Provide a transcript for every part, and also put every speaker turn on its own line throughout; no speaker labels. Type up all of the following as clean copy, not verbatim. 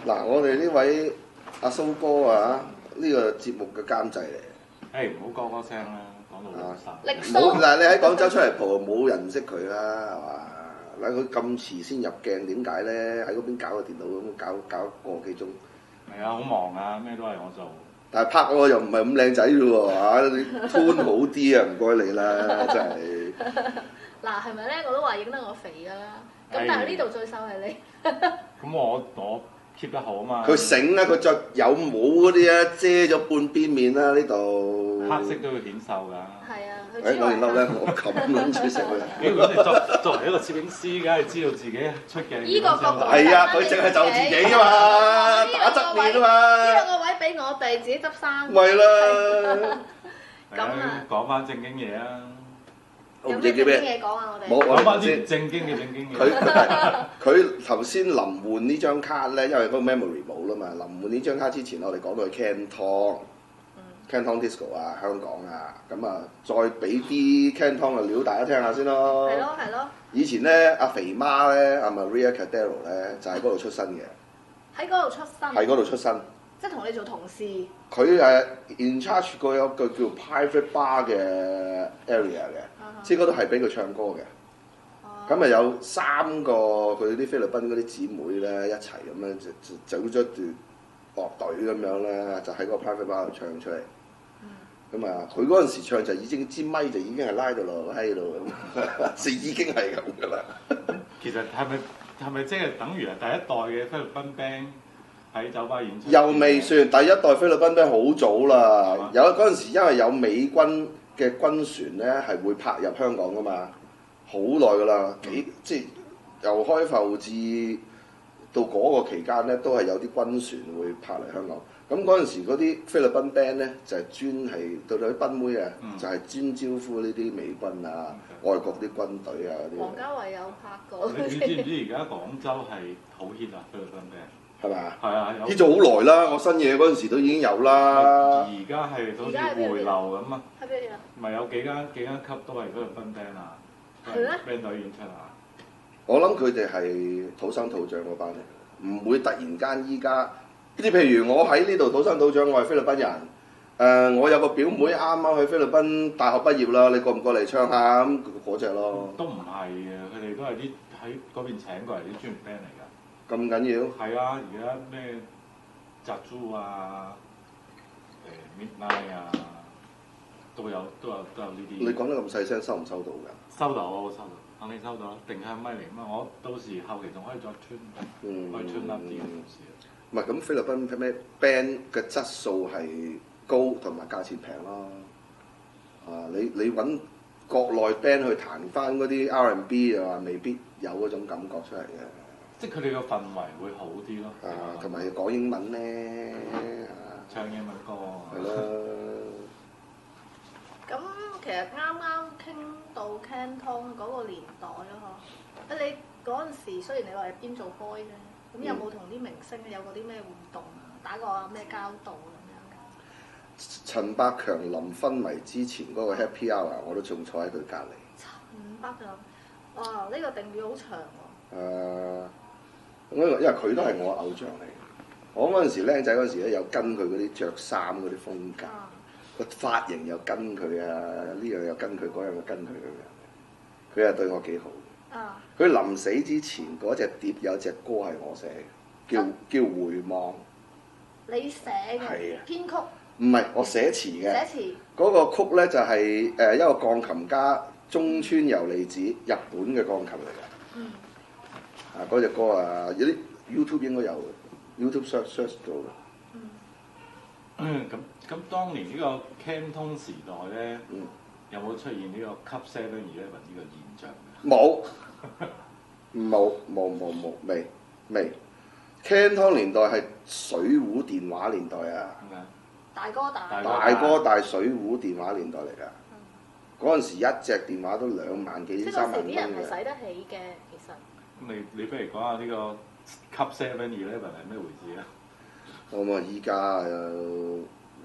嗱，我哋呢位阿蘇哥啊，呢個節目嘅監製嚟。
誒唔好講嗰聲啦，講到老晒。
冇嗱，你喺廣州出嚟蒲，冇人唔識佢啦，係嘛？嗱，佢咁遲先入鏡，點解咧？喺嗰邊搞個電腦咁搞個幾鐘。
係啊，好忙啊，咩都係我做。
但係拍我又唔係咁靚仔啫喎，嚇你 tone 好啲啊，唔該你啦，真係。
嗱，係咪咧？我都話影得我肥㗎啦，咁但係呢度最瘦係你。
咁我 keep 得好啊嘛。
佢醒啊！佢着有帽嗰啲啊，遮咗半邊面啦呢度。
黑色都會顯瘦㗎。
係啊，佢
誒，我然後咧，我咁諗住食佢。
如果你作為一個攝影師，梗係知道自己出鏡。
依個角度
係啊，佢淨係就自己啊嘛，打側面啊嘛。
呢個位俾我哋自己執生。
咪啦。
咁啊，
講翻正經嘢啊！
有咩正經嘢講啊？我哋
冇，
講翻啲正經嘢。
佢頭先臨換呢張卡咧，因為嗰個 memory 冇啦嘛。臨換呢張卡之前，我哋講到去 Canton Disco 啊，香港啊，咁啊，再俾啲 Canton 嘅料大家聽下先咯。
係咯係咯。
以前咧，阿肥媽咧，阿 Maria Cordero 咧，就喺嗰度出身嘅。
喺嗰度出身。
喺嗰度出身。
即係同你做同事。
佢誒 in charge 過有個叫 private bar 嘅 area 嘅，即係嗰度係俾佢唱歌嘅。咁啊有3個佢啲菲律賓嗰啲姊妹咧一齊咁樣就走咗段樂隊咁樣咧，就喺個 private bar 度唱出嚟。咁啊，佢嗰陣時唱就已經支咪就已經係拉到落喺度咁，已經係咁噶啦。
其實係咪即係等於係第一代嘅菲律賓 band 喺酒吧演出？
又未算，第一代菲律賓 band 好早啦。有嗰陣時因為有美軍嘅軍船咧係會泊入香港噶嘛，好耐噶啦，即係由開埠至到嗰個期間咧，都係有啲軍船會泊嚟香港。咁嗰陣時嗰啲菲律賓 band 咧就係專係到啲賓妹啊，就係專招呼呢啲美軍啊、外國啲軍隊啊嗰啲。
王家衞有拍過。
你知唔知而家廣州係好 hit 啊菲律賓 band？
係咪？
係啊
，hit 咗好耐啦！我新嘢嗰陣時都已經有啦。
而家係好似回流咁啊！
喺邊啊？
唔係有幾間級都係菲律賓 band 啊？
係咩
？band 隊演出啊！
我諗佢哋係土生土長嗰班嚟，唔會突然間依家。啲譬如我喺呢度土生土長，我係菲律賓人。我有個表妹啱啱去菲律賓大學畢業啦，你過唔過嚟唱下咁嗰隻咯？
都唔係嘅，佢哋都係啲喺嗰邊請過嚟啲專業 band 嚟㗎。
咁緊要？
係啊，而家咩扎豬啊、Midnight 啊，都有呢啲。
你講得咁細聲，收唔收到㗎？
收到，肯定收到，定向咪嚟嘛。我到時後期仲可以再穿，可以穿粒啲嘅故事。
唔係咁，菲律賓咩 band 嘅質素係高同埋價錢平咯。你揾國內 band 去彈翻嗰啲 R&B 啊，未必有嗰種感覺出嚟嘅。
即係佢哋個氛圍會好啲咯。
同埋講英文咧，
唱英文歌。
係咯。
咁其實啱啱傾到 Canton 嗰個年代咯，嗬。你嗰陣時雖然你話入邊做開啫。咁有冇同啲明星有過啲咩互動啊？打過咩交道咁樣㗎？
陳百強臨昏迷之前嗰個 Happy Hour，我都仲坐喺佢隔離。
陳百強，哇！呢個定語好長喎。
因為佢都係我偶像嚟。我嗰陣時僆仔嗰陣時咧，有跟佢嗰啲着衫嗰啲風格，個髮型又跟佢啊，呢樣又跟佢，嗰樣又跟佢咁樣。佢係對我幾好。佢臨死之前嗰隻碟有隻歌係我寫嘅，叫回望。
你寫嘅？係啊。編曲？唔
係，我寫詞嘅。
寫詞。嗰
個曲咧就係一個鋼琴家中村由利子，日本嘅鋼琴嚟嘅。嗰隻歌啊，有啲 YouTube 應該有嘅 ，YouTube search 到嘅。
咁當年呢個 Canton 時代咧，有冇出現呢個 Club 7-11呢個現象？
冇，未。Canton 年代係水壺電話年代啊！
大哥
大水壺電話年代嚟㗎。嗰陣時一隻電話都2萬幾3萬蚊嘅。
啲人係使得起嘅，其實。
你不如講下呢個 Club 7-11係咩回事啊？
咁啊，依家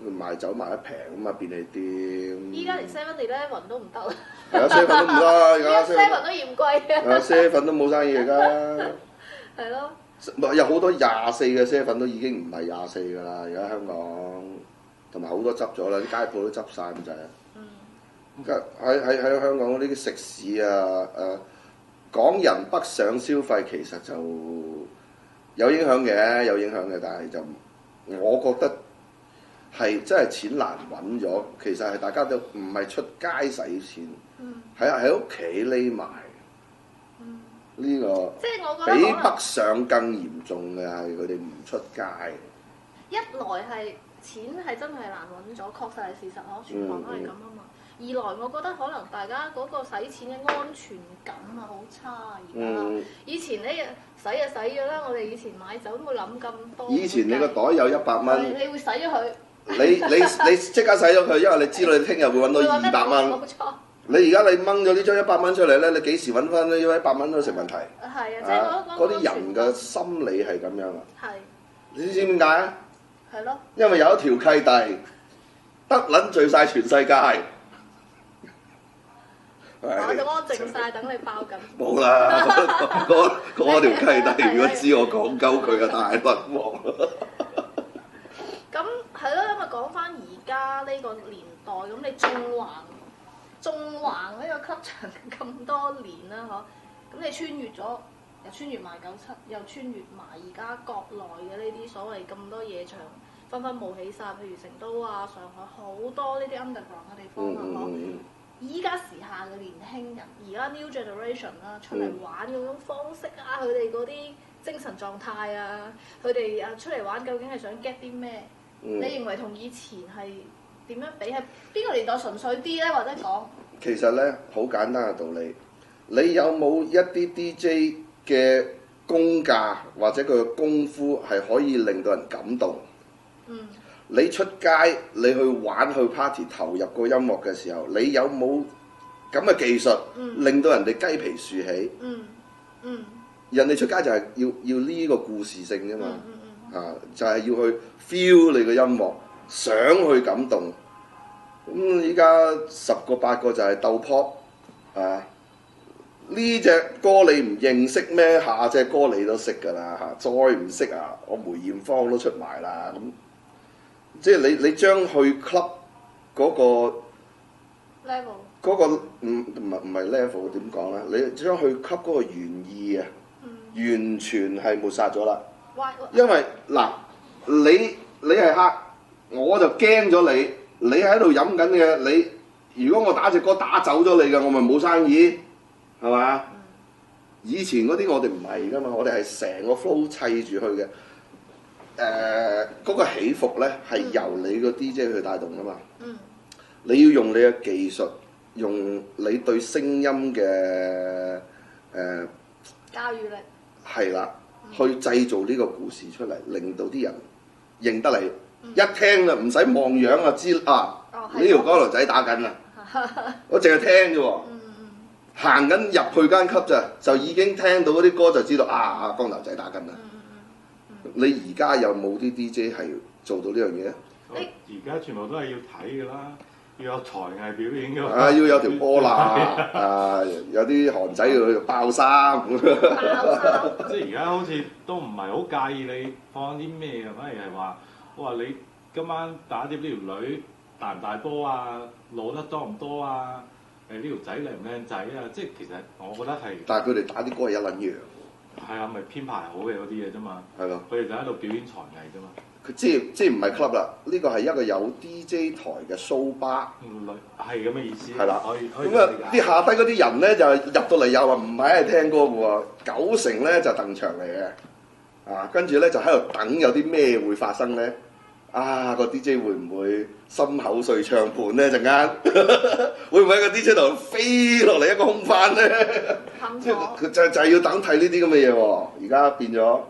賣酒賣得平咁啊，便利店。
依家連 7-11都唔得啦。
係啊，7都唔得，而家
7都嫌貴啊。
7都冇生意而家。
係咯。
有好多24嘅7-Eleven都已經唔係24㗎啦，而家香港同埋好多執咗啦，啲街鋪都執晒咁滯。喺香港嗰啲食肆啊，港人北上消費其實就有影響嘅，但係就我覺得係真係錢難揾咗，其實係大家都唔係出街使錢，喺屋企匿埋。呢個
即係我覺得
比北上更嚴重嘅係佢哋唔出街。
一來係錢係真係難揾咗，確實係事實咯，全行都係咁啊嘛。二來我覺得可能大家嗰個使錢嘅安全感啊好差而家。以前咧使就使咗啦，我哋以前買酒都冇諗咁多。
以前你個袋有100蚊，
你會使咗佢。
你即刻使咗佢，因為你知道你聽日會揾到200蚊。
冇錯。
你而家你掹咗呢張100蚊出嚟咧，你幾時揾翻呢100蚊都成問題。
係啊，即係
嗰啲人嘅心理係咁樣啊。
係。
你知點解啊？
係咯。因
為有一條契弟，得撚聚晒全世界。
我就安靜晒，等你爆緊。
冇啦，嗰條契弟如果知我講鳩佢啊，大甩鑊。
咁係咯，因為講翻而家呢個年代，咁你縱橫呢個級場咁多年啦，嗬，咁你穿越咗，又穿越埋97，又穿越埋而家國內嘅呢啲所謂咁多夜場紛紛冒起晒，譬如成都啊、上海好多呢啲 underground 嘅地方啊，嗬。依家時下嘅年輕人，而家 new generation 啦，出嚟玩嗰種方式啊，佢哋嗰啲精神狀態啊，佢哋啊出嚟玩究竟係想 get 啲咩？你認為同以前係點樣比？係邊個年代純粹啲咧？或者講？
其實咧，好簡單嘅道理，你有冇一啲 DJ 嘅功架或者佢嘅功夫係可以令到人感動？你出街，你去玩去 party， 投入個音樂嘅時候，你有冇咁嘅技術，令到人哋雞皮豎起？人哋出街就係要呢個故事性啫嘛，就係要去 feel 你個音樂，想去感動。咁依家10個8個就係鬥 pop，呢隻歌你唔認識咩？下隻歌你都識㗎啦，再唔識啊，我梅艷芳都出埋啦咁。即係你將去 club 嗰個
level
嗰個唔係 level 點講咧？你將去 club 嗰個原意啊，完全係抹殺咗啦。因為嗱，你係客，我就驚咗你。你喺度飲緊嘅，你如果我打隻歌打走咗你嘅，我咪冇生意，係嘛？以前嗰啲我哋唔係噶嘛，我哋係成個 flow 砌住去嘅。嗰個起伏咧係由你個 DJ 去帶動噶嘛。你要用你嘅技術，用你對聲音嘅
駕馭力。係
啦，去製造呢個故事出嚟，令到啲人認得你。一聽啦，唔使望樣啊，知啊呢條江流仔打緊啊！我淨係聽啫喎，行緊入去間級就已經聽到嗰啲歌就知道啊，江流仔打緊啦。你而家有冇啲 DJ 係做到呢樣嘢啊？
而家全部都係要睇㗎啦，要有才藝表演㗎嘛。
要有條波啦，有啲韓仔要爆衫。
即係而家好似都唔係好介意你放啲咩嘅，反而係話，哇你今晚打碟呢條女大唔大波啊，露得多唔多啊？呢條仔靚唔靚仔啊？即係其實我覺得係。但係佢哋打啲歌係一撚樣。係啊，咪編排好嘅嗰啲嘢啫嘛。係咯。佢哋就喺度表演才藝啫嘛。
佢即係唔係 club 啦？呢個係一個有 DJ 台嘅 show bar。
係咁嘅意思。
係啦。
咁
啊，啲下低嗰啲人咧就入到嚟又話唔係喺度聽歌嘅喎，90%咧就鄧場嚟嘅。跟住咧就喺度等有啲咩會發生咧？個 DJ 會唔會心口碎唱盤咧？陣間會唔會喺個 DJ 度飛落嚟一個空翻咧？即係佢就係要等睇呢啲咁嘅嘢喎。而家變咗。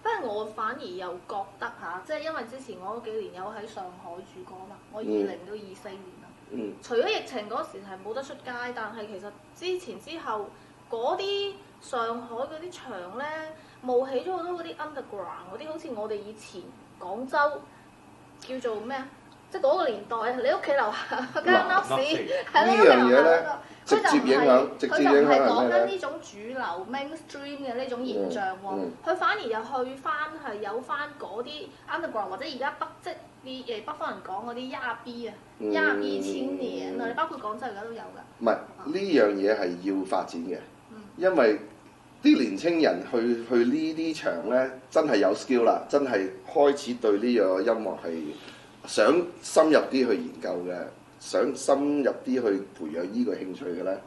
不過我反而又覺得即係因為之前我嗰幾年有喺上海住過嘛，我20到24年啦。除咗疫情嗰時係冇得出街，但係其實之前之後嗰啲上海嗰啲場咧，冒起咗好多嗰啲 underground 嗰啲，好似我哋以前廣州叫做咩啊？即係嗰個年代，你屋企樓下間
嗱
Nupsy
呢樣嘢咧，直接影響，直接影響
佢就唔係講
係咩咧？
緊呢種主流 mainstream 嘅呢種現象喎，佢反而又去翻係有翻嗰啲 underground 或者而家即係啲北方人講嗰啲亞 B 啊、亞 B 青年啊，你包括廣州而家都有㗎。
唔係呢樣嘢係要發展嘅，因為啲年青人去呢啲場咧，真係有 skill 啦，真係開始對呢樣音樂係想深入啲去研究嘅，想深入啲去培養呢個興趣嘅咧。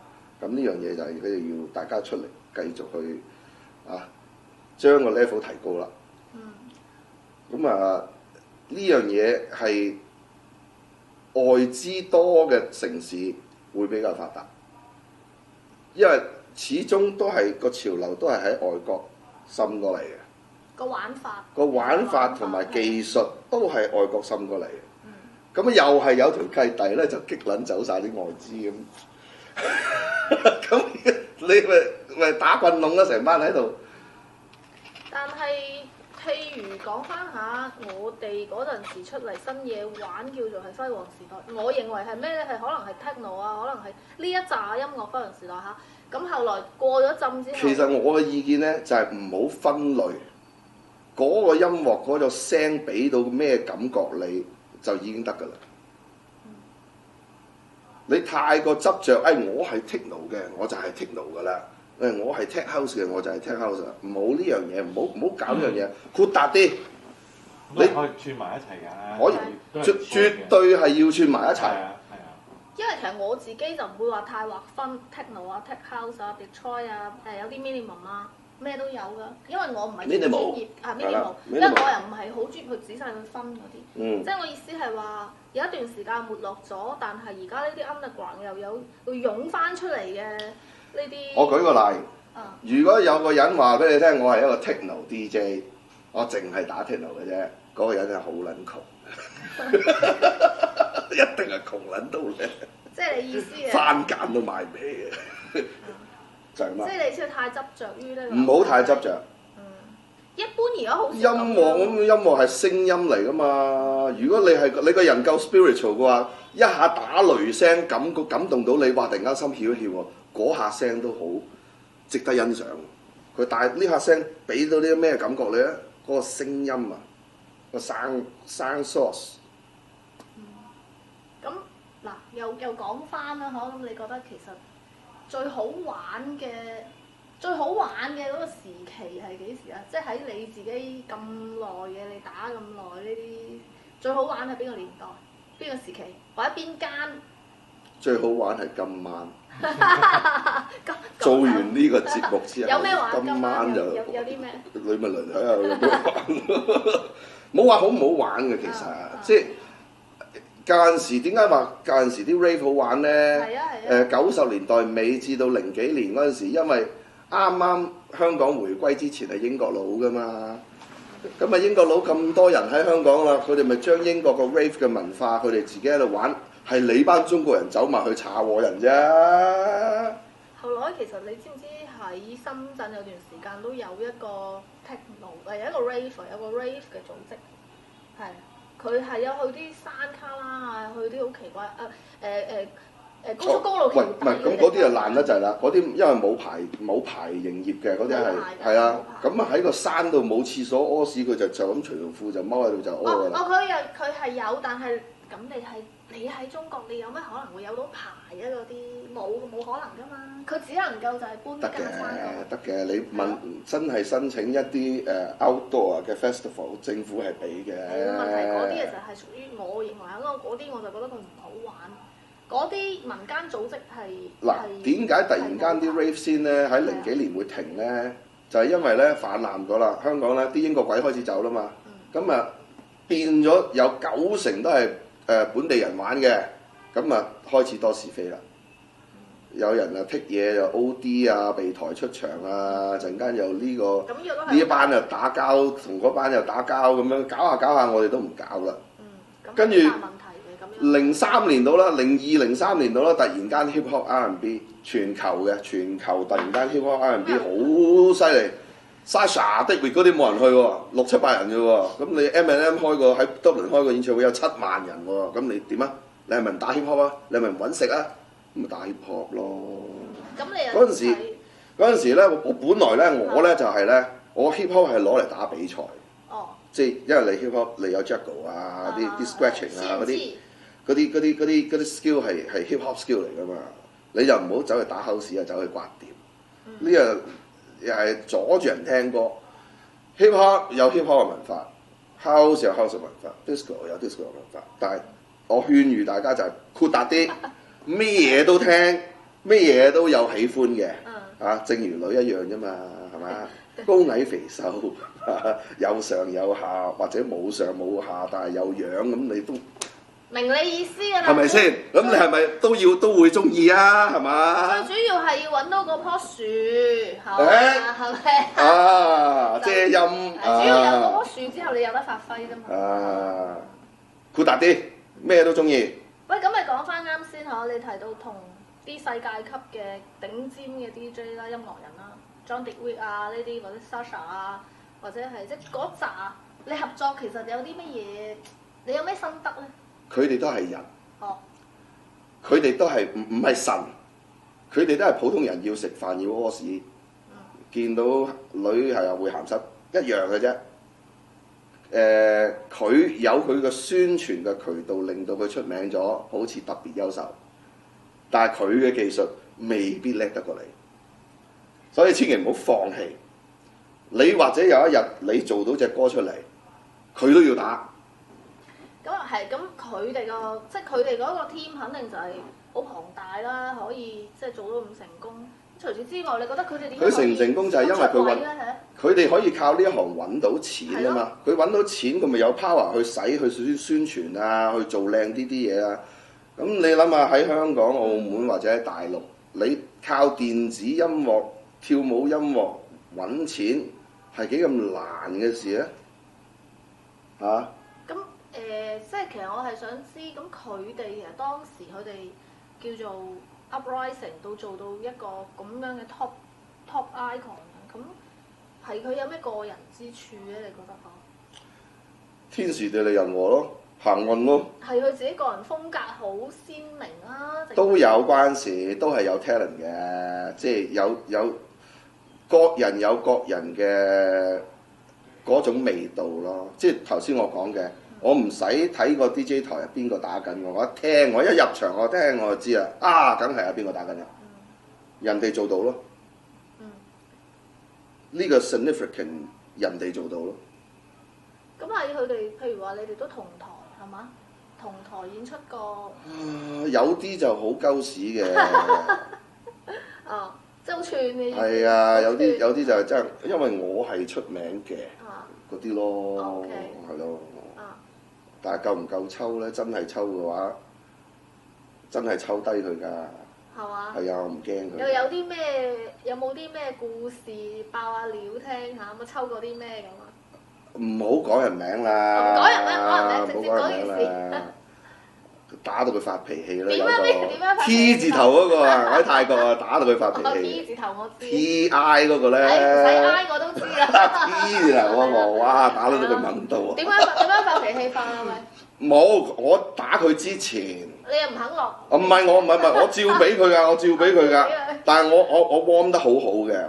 咁呢樣嘢就係佢哋要大家出嚟繼續去將個 level 提高啦。咁呢樣嘢係外資多嘅城市會比較發達，因為始終都係個潮流都係喺外國滲過嚟嘅。個玩法同埋技術都係外國滲過嚟嘅。咁又係有條契弟咧，就激撚走晒啲外資咁。咁你咪打棍籠啦，成班喺度。
但係，譬如講翻下我哋嗰陣時出嚟新嘢玩，叫做係輝煌時代。我認為係咩咧？係可能係 techno 啊，可能係呢一紮音樂輝煌時代嚇。咁後來過咗陣之後，
其實我嘅意見咧就係唔好分類，嗰個音樂嗰個聲俾到咩感覺你就已經得㗎啦。你太過執着，我係 techno 嘅，我就係 techno 㗎啦。我係 tech house 嘅，我就係 tech house 啦。唔好呢樣嘢，唔好搞呢樣嘢，豁達啲。
你可以串埋一齊㗎，
可以絕對係要串埋一齊。
因為其實我自己就唔會話太劃分 techno 啊、tech house 啊、Detroit 啊，有啲 minimum 啊，咩都有㗎。因為我唔係專業minimum，因為我又唔係好專業去仔細去分嗰啲。即係我意思係話，有一段時間沒落咗，但係而家呢啲 underground 又有會湧翻出嚟嘅呢啲。
我舉個例，如果有個人話俾你聽，我係一個 techno DJ， 我淨係打 techno 嘅啫，嗰個人係好撚窮。一定係窮撚到咧，
即係你意思啊？
番梘都買唔起嘅，就係咁啦。
即係你先太執着於呢個。
唔好太執着。
一般而家好。
音樂係聲音嚟噶嘛？如果你個人夠 spiritual 嘅話，一下打雷聲感動到你，哇！突然間心跳一跳喎，嗰下聲都好值得欣賞。佢但係呢下聲俾到啲咩感覺你咧？嗰個聲音啊，個sound source。
咁嗱，又講翻啦，咁你覺得其實最好玩嘅嗰個時期係幾時啊？即係喺你自己咁耐嘅，你打咁耐呢啲，最好玩係邊個年代、邊個時期，或者邊間？
最好玩係今晚。做完呢個節目之後，
有咩玩？
今晚就
有啲咩？
你咪嚟睇下有咩玩。冇話好唔好玩嘅，其實即係。間時點解話間時啲 rave 好玩咧？90年代尾至到00幾年嗰陣時，因為啱啱香港回歸之前係英國佬噶嘛，咁英國佬咁多人喺香港啦，佢哋咪將英國個 rave 嘅文化，佢哋自己喺度玩，係你班中國人走埋去查禍人啫。
後來其實你知唔知喺深圳有段時間都有一個 techno， 有一個 rave 嘅組織，係。佢係有去啲山卡拉啊，去啲好奇怪高速公路橋底。
唔係咁嗰啲就爛得滯啦，嗰啲因為冇牌營業嘅嗰啲係啊，咁喺個山度冇廁所屙屎，佢就咁除條褲就踎喺度就屙㗎啦。
佢係有，但係咁你喺中國，你有咩可能會有到牌啊？嗰啲冇可能㗎嘛，佢只能夠就係搬家山。
得嘅，你問真係申請一啲outdoor 嘅 festival， 政府係俾嘅。
問題嗰啲其實係屬於我認為嗰啲我就覺得佢唔好玩。嗰啲民間組織係
嗱，點解突然間啲 rave 先咧喺00幾年會停咧？就係因為咧泛濫咗啦，香港咧啲英國鬼開始走啦嘛，咁變咗有90%都係本地人玩嘅，咁開始多是非啦。有人剔嘢又 OD 啊，被台出場啊，陣間又呢一班又打交，同嗰班又打交咁樣，搞下我哋都唔搞啦。跟住03年到啦，02、03年到啦，突然間 hip hop R&B 全球突然間 hip hop R&B 好犀利， Sasha 的嗰啲冇人去喎，600-700人嘅喎。咁你 M&M 開個喺 Dublin 開個演唱會有7萬人喎，咁你點啊？你係咪唔打 hip hop 啊？你係咪唔揾食啊？咁咪打 hip hop 咯。
咁你
嗰陣時咧，我本來咧我咧就係咧，我 hip hop 係攞嚟打比賽。
哦。
即係因為你 hip hop 你有 juggle 啊，啲 scratching 啊嗰啲 skill 係 hip hop skill 嚟㗎嘛。你就唔好走去打 house 啊，走去刮碟。呢樣又係阻住人聽歌。hip hop 有 hip hop 嘅文化 ，house 有 house 嘅文化 ，disco 有 disco 嘅文化。但係我勸喻大家就係豁達啲，咩嘢都聽，咩嘢都有喜歡嘅。啊，正如女一樣啫嘛，係嘛？高矮肥瘦，有上有下，或者冇上冇下，但係有樣咁你都
明你意思㗎啦。
係咪先？咁你係咪都會中意啊？係嘛？
最主要係要揾到嗰棵樹，係咪？
啊，遮陰。
主要有嗰棵樹之後，你有得發揮㗎嘛。
啊，豁達啲，咩都中意。
喂，咁咪講翻啱先嗬，你提到同啲世界級嘅頂尖嘅 DJ 啦、音樂人啦。John Digweed 啊，呢啲或者 Sasha 啊，或者係即係嗰扎，你合作其實有啲乜嘢？你有咩心得咧？
佢哋都係人。
哦。
佢哋都係唔係神，佢哋都係普通人，要食飯要屙屎，見到女係又會鹹濕一樣嘅啫。佢有佢嘅宣傳嘅渠道，令到佢出名咗，好似特別優秀。但係佢嘅技術未必叻得過你。所以千祈唔好放棄，你或者有一日你做到隻歌出嚟，佢都要打。
咁啊係，咁佢哋個即係佢哋嗰個 team 肯定就係好龐大啦，可以即係做到咁成功。除此之外，你覺得佢哋點？
佢成唔成功就係因為佢哋可以靠呢一行揾到錢啊嘛。佢揾到錢，佢咪有 power 去使去宣傳啊，去做靚啲嘢啊。咁你諗下喺香港、澳門或者喺大陸，你靠電子音樂、跳舞音樂揾錢係幾咁難嘅事咧？嚇？
咁即係其實我係想知，咁佢哋其實當時佢哋叫做 uprising 到做到一個咁樣嘅 top icon，咁係佢有咩個人之處咧？你覺得嚇？
天時地利人和咯，行運咯。係
佢自己個人風格好鮮明啊！
都有關事，都係有 talent 嘅，即係有各人有各人嘅嗰種味道咯。即係頭先我講嘅，我唔使睇個 DJ 台係邊個打緊我一聽，我一入場我聽我就知啦。啊，梗係有邊個打緊啦，人哋做到咯。呢個 significant 人哋做到咯。
咁係佢哋，譬如話你哋都同台係嘛？同台演出過。
有啲就好鳩屎嘅。
哦，即係好串嘅。
係啊，有啲就係真係，因為我係出名嘅嗰啲咯，係咯。但係夠唔夠抽咧？真係抽嘅話，真係抽低佢㗎。
係嘛？
係啊，我唔驚佢。
又有啲咩？有冇啲咩故事爆下料聽下？咁抽過啲咩咁啊？
唔好講人名啦，
講人名，直接講件事。
打到佢發脾氣啦！
點樣
T 字頭嗰個啊，喺泰國啊，打到佢發脾氣。
T 字頭我知。
TI 嗰個咧。
唔使 I 我都知啦。
T 字頭嗰個，哇！打到佢懵到啊！
點樣發脾氣法啊？咪？
冇，我打佢之前。
你又唔肯落？
唔係我照俾佢㗎，我照俾佢㗎。但係我 warm 得好好嘅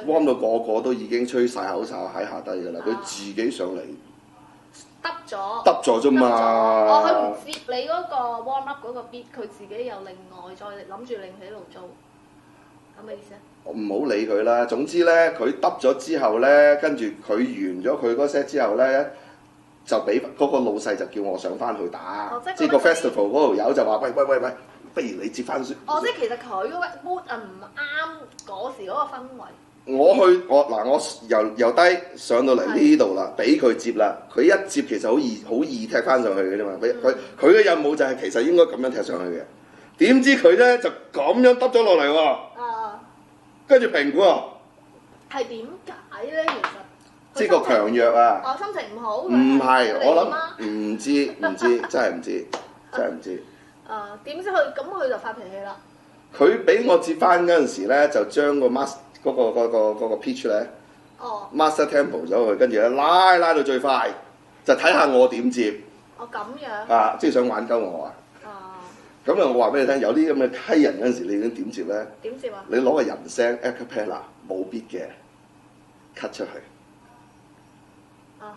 ，warm 到個個都已經吹晒口哨喺下低㗎啦。佢自己上嚟。得咗啫嘛！
佢唔接你嗰個 warm up 嗰個 beat，佢自己又另外再諗住另起爐灶，咁嘅意思啊？
我唔好理佢啦。總之咧，佢得咗之後咧，跟住佢完咗佢嗰 set 之後咧，就俾嗰個老細就叫我上翻去打。即係個 festival 嗰條友就話：喂，不如你接翻先。
即係其實佢嗰個 mood 唔啱嗰時嗰個氛圍。
我由低上到嚟呢度啦，俾佢接啦。佢一接其實好易踢翻上去嘅啫嘛。佢嘅任務就係其實應該咁樣踢上去嘅。點知佢咧就咁樣耷咗落嚟喎。跟住評估啊。係點解咧？其實即係個強弱啊。心情唔好。唔係，我諗唔知，真係唔知。
點知佢就發脾氣啦。
佢俾我接翻嗰陣時咧，就將個 mask。嗰個 pitch 咧
哦，
master tempo 咗去，跟住咧拉到最快，就睇下我點接
哦咁樣。
啊！即係想玩鳩我啊！
哦，
咁啊，我話俾你聽，有啲咁嘅溪人嗰陣時，你應該點接咧？
點接啊？
你攞個人聲 a cappella 冇 beat 嘅 cut 出去，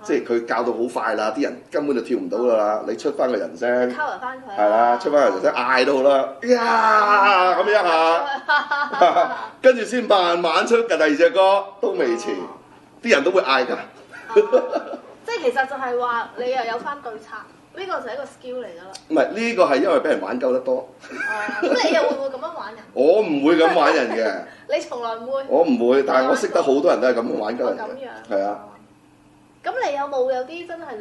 即係佢教到好快啦，啲人根本就跳唔到噶啦。你出翻個人聲，
cover 翻佢。
係啦，出翻個人聲嗌到好啦，呀咁一下，跟住先慢慢出第二隻歌都未遲，啲人都會嗌㗎。
即係其實就係話你又有翻對策，呢個就係一個 skill 嚟㗎啦。
唔係呢個係因為俾人玩鳩得多。
咁你又會唔會咁樣玩人？
我唔會咁玩人嘅。
你從來唔會。
我唔會，但係我識得好多人都係咁玩鳩人
咁
嘅。
樣。
係啊。
咁你有冇有啲真係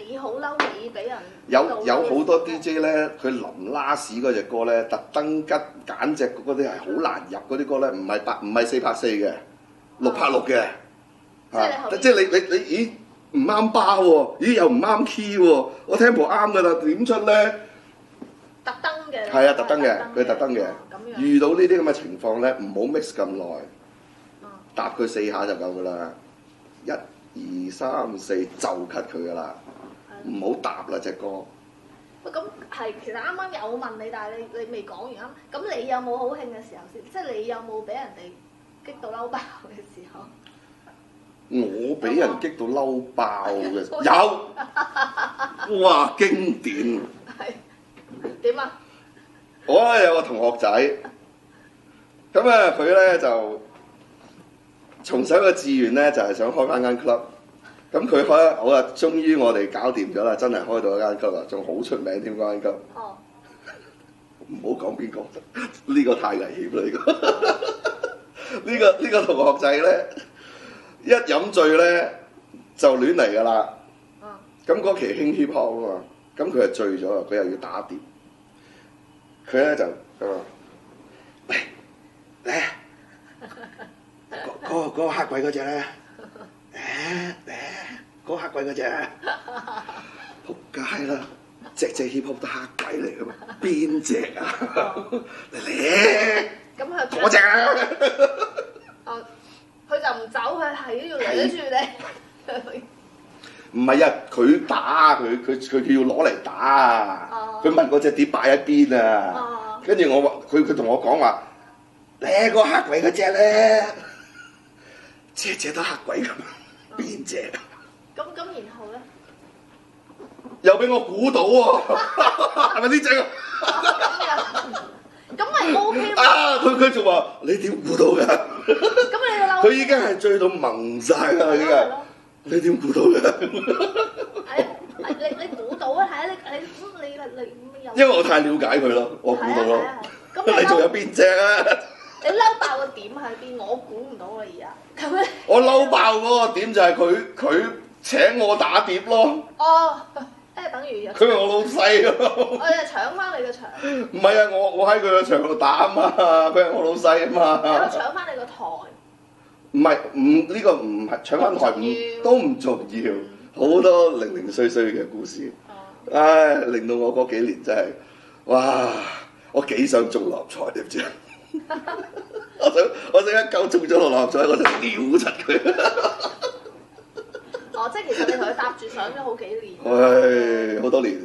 你好嬲你俾人？
有好多 DJ 咧，佢臨拉屎嗰隻歌咧，特登揀隻嗰啲係好難入嗰啲歌咧，唔係4拍4嘅，6拍6嘅。即係你咦唔啱包喎，咦又唔啱 key 喎，我 tempo 啱㗎啦，點出咧？
特登嘅。
係啊，特登嘅，佢特登嘅。
咁樣。
遇到呢啲咁嘅情況咧，唔好 mix 咁耐，搭佢4下就夠㗎啦。1、2、3、4就 cut 佢㗎啦，唔好搭啦隻歌。
喂，咁係其實啱啱有問你，但係你未講完啱。咁你有冇好興嘅時候先？即係你有冇俾人哋激到嬲爆嘅時候？
我俾人激到嬲爆嘅有，哇經典！
係點啊？
我咧有個同學仔，咁咧佢咧就從細個志願咧就係想開翻間 club，咁佢開好啦，終於我哋搞掂咗啦，真係開到一間 club 啦，仲好出名添嗰間 club。
哦。
唔好講邊個，呢個太危險啦！呢個同學仔咧。一飲醉咧就亂嚟㗎啦，咁嗰期興 hip hop 啊嘛，咁佢係醉咗啊，佢又要打碟，佢咧就喂嚟嗰個黑鬼嗰隻咧，嗰個黑鬼嗰隻，仆街啦，隻 hip hop 都黑鬼嚟㗎嘛，邊隻啊？嚟
咁佢
嗰隻啊！
佢就唔走，佢係都要攬住你。
唔係啊，佢打佢要攞嚟打啊！佢問嗰隻碟擺喺邊啊？跟住我話佢同我講話，咧個黑鬼嗰隻咧，隻都黑鬼咁，邊隻？
咁然後咧，
又俾我估到喎，係咪呢隻？
咁咪 OK
啊！佢仲話你點估到㗎？
咁你嬲？
佢已經係醉到懵晒啦，已經係。你點估到㗎？
你估到啊？係啊！你又
因為我太了解佢咯，我估到咯。咁你仲有邊隻啊？
你嬲爆個點喺邊？我估唔到啊！而家咁咧。
我嬲爆嗰個點就係佢請我打碟咯。
哦。即係等於
佢係我老細咯。
我哋搶翻你個場。
唔係啊，我喺佢個場度打啊嘛，佢係我老細啊嘛。
有搶翻你個台。
唔係，呢個唔係搶翻台，都唔重要，好多零零碎碎嘅故事。唉，令到我嗰幾年真係，哇！我幾想中六合彩，點知？我想一夠中咗六合彩，我就屌柒佢。
哦，即係其實你同佢搭住上咗好幾年。
唉，好多年。